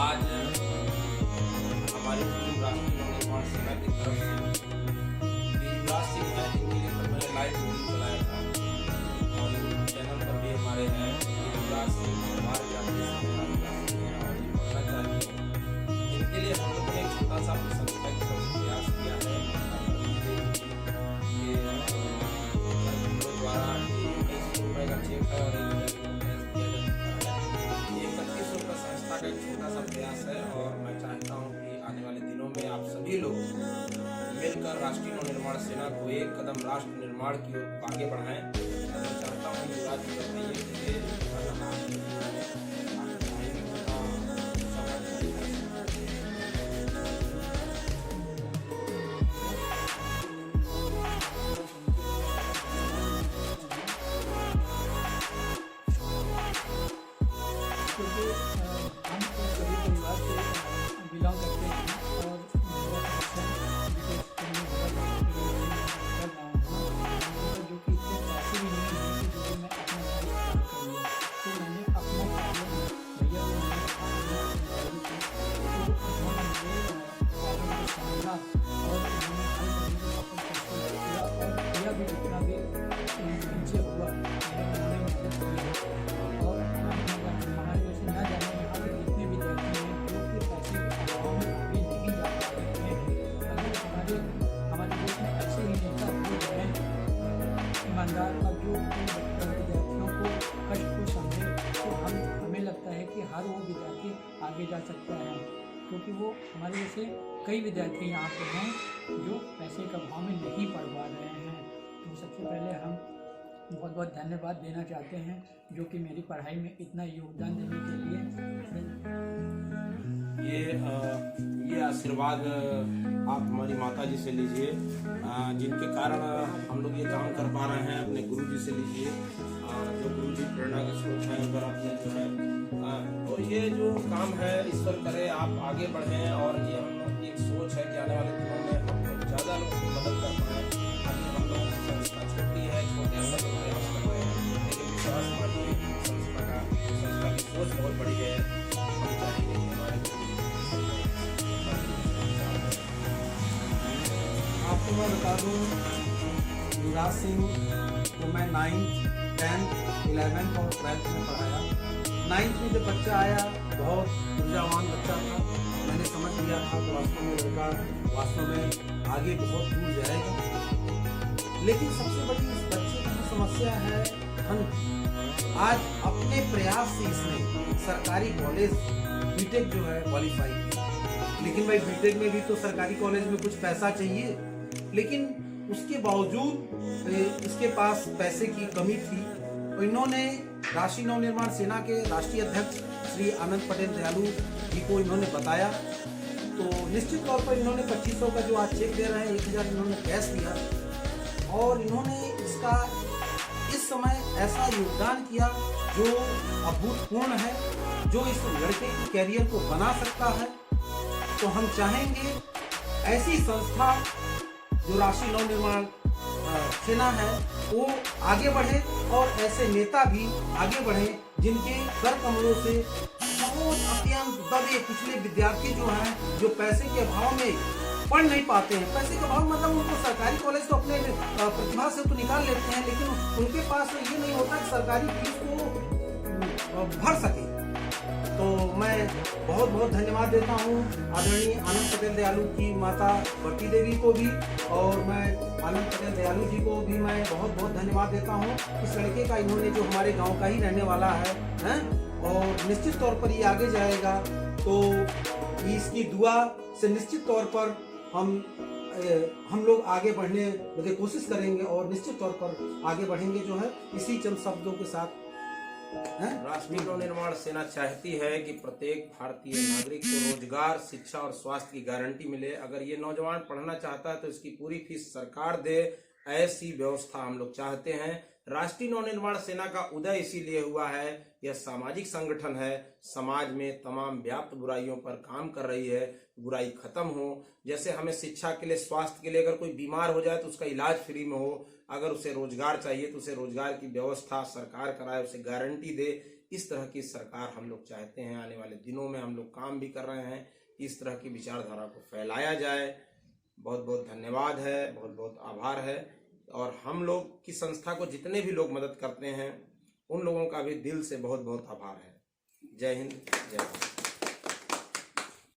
आज हमारी टीम राष्ट्रीय नवनिर्माण सेना की तरफ से युवराज सिंह है, इनके लिए तो मैंने लाइव वीडियो चलाया था और यूट्यूब चैनल पर भी हमारे हैं युवराज सिंह बाहर जाते हैं और ये पढ़ना चाहते हैं। इनके लिए हम लोगों ने एक छोटा सा अपनी संस्था की तरफ से प्रयास किया है द्वारा 2100 रुपये का चेक है और 3100 रुपये संस्था का एक छोटा सा प्रयास है। और मैं चाहता हूँ कि आने वाले दिनों में आप सभी लोग मिलकर राष्ट्रीय नवनिर्माण सेना को एक कदम राष्ट्र निर्माण की ओर आगे बढ़ाएं। मैं चाहता हूँ युवराज जी बताइए कि ये क्योंकि हम तो सभी परिवार से बिलोंग करते हैं और मेरा जो कि इतने पैसे भी नहीं है कि जो मैं अपना काम कर लूँ, तो मैंने अपना काम भैया समझा और उन्होंने और भैया भी जितना भी नीचे हुआ मैंने मदद की और हमारे वैसे ना जाने में हमारे जितने विद्यार्थी हैं जो कि पैसे के अभाव में आगे नहीं जा पाते हैं, अगर हमारे देश में ऐसे ही नेता हो गए ईमानदार और जो विद्यार्थियों को कष्ट को समझे, तो हमें लगता है कि हर वो विद्यार्थी आगे जा सकता है, क्योंकि वो हमारे जैसे कई विद्यार्थी यहाँ पे हैं जो पैसे के अभाव में नहीं पढ़ पा रहे हैं। तो सबसे पहले हम बहुत बहुत धन्यवाद देना चाहते हैं जो कि मेरी पढ़ाई में इतना योगदान देने के लिए। ये आशीर्वाद आप हमारी माता जी से लीजिए, जिनके कारण हम लोग ये काम कर पा रहे हैं। अपने गुरु जी से लीजिए, जो गुरु जी प्रेरणा के स्रोत हैं, अगर आपने जो है तो ये जो काम है ईश्वर करे आप आगे बढ़ें। और ये हम लोग की एक सोच है कि आने वाले दिनों में हम लोग ज़्यादा लोगों की मदद कर पाएँ। अभी हम लोगों की संस्था छोटी है, छोटे स्तर पर प्रयास कर रहे हैं, लेकिन विश्वास मानिए संस्था की सोच बहुत बड़ी है। हम चाहेंगे कि हमारे आपको मैं बता दूँ, युवराज सिंह को मैं 9th, 10th, 11th और 12th में पढ़ाया। 9th में जब बच्चा आया बहुत ऊर्जावान बच्चा था, मैंने समझ लिया था कि वास्तव में लड़का वास्तव में आगे बहुत दूर जाएगा। लेकिन सबसे बड़ी इस बच्चे की समस्या है धन। आज अपने प्रयास से इसने सरकारी कॉलेज बीटेक जो है क्वालिफाई किया, लेकिन भाई बीटेक में भी तो सरकारी कॉलेज में कुछ पैसा चाहिए, लेकिन उसके बावजूद इसके पास पैसे की कमी थी। तो इन्होंने राष्ट्रीय नवनिर्माण सेना के राष्ट्रीय अध्यक्ष श्री आनंद पटेल दयालु जी को इन्होंने बताया, तो निश्चित तौर पर इन्होंने 2500 का जो आज चेक दे रहे हैं 1000 इन्होंने कैश दिया और इन्होंने इसका इस समय ऐसा योगदान किया जो अभूतपूर्ण है, जो इस लड़के के कैरियर को बना सकता है। तो हम चाहेंगे ऐसी संस्था जो राष्ट्रीय नवनिर्माण सेना है वो आगे बढ़े और ऐसे नेता भी आगे बढ़े जिनके कर कमलों से बहुत अत्यंत दबे कुचले विद्यार्थी जो हैं, जो पैसे के अभाव में पढ़ नहीं पाते हैं। पैसे का भाव मतलब उनको सरकारी कॉलेज तो अपने प्रतिभा से तो निकाल लेते हैं, लेकिन उनके पास ये नहीं होता कि सरकारी फीस को भर सके। तो मैं बहुत बहुत धन्यवाद देता हूँ आदरणीय आनंद पटेल दयालु की माता भट्टी देवी को भी, और मैं आनंद पटेल दयालु जी को भी मैं बहुत बहुत धन्यवाद देता हूँ। इस लड़के का इन्होंने जो हमारे गाँव का ही रहने वाला है और निश्चित तौर पर ये आगे जाएगा। तो इसकी दुआ से निश्चित तौर पर हम लोग आगे बढ़ने की कोशिश करेंगे और निश्चित तौर पर आगे बढ़ेंगे जो है। इसी चंद शब्दों के साथ राष्ट्रीय नवनिर्माण सेना चाहती है कि प्रत्येक भारतीय नागरिक को रोजगार, शिक्षा और स्वास्थ्य की गारंटी मिले। अगर ये नौजवान पढ़ना चाहता है तो इसकी पूरी फीस सरकार दे, ऐसी व्यवस्था हम लोग चाहते हैं। राष्ट्रीय नवनिर्माण सेना का उदय इसीलिए हुआ है, यह सामाजिक संगठन है, समाज में तमाम व्याप्त बुराइयों पर काम कर रही है, बुराई खत्म हो। जैसे हमें शिक्षा के लिए, स्वास्थ्य के लिए अगर कोई बीमार हो जाए तो उसका इलाज फ्री में हो, अगर उसे रोजगार चाहिए तो उसे रोजगार की व्यवस्था सरकार कराए, उसे गारंटी दे। इस तरह की सरकार हम लोग चाहते हैं। आने वाले दिनों में हम लोग काम भी कर रहे हैं, इस तरह की विचारधारा को फैलाया जाए। बहुत बहुत धन्यवाद है, बहुत बहुत आभार है। और हम लोग की संस्था को जितने भी लोग मदद करते हैं उन लोगों का भी दिल से बहुत बहुत आभार है। जय हिंद, जय भारत।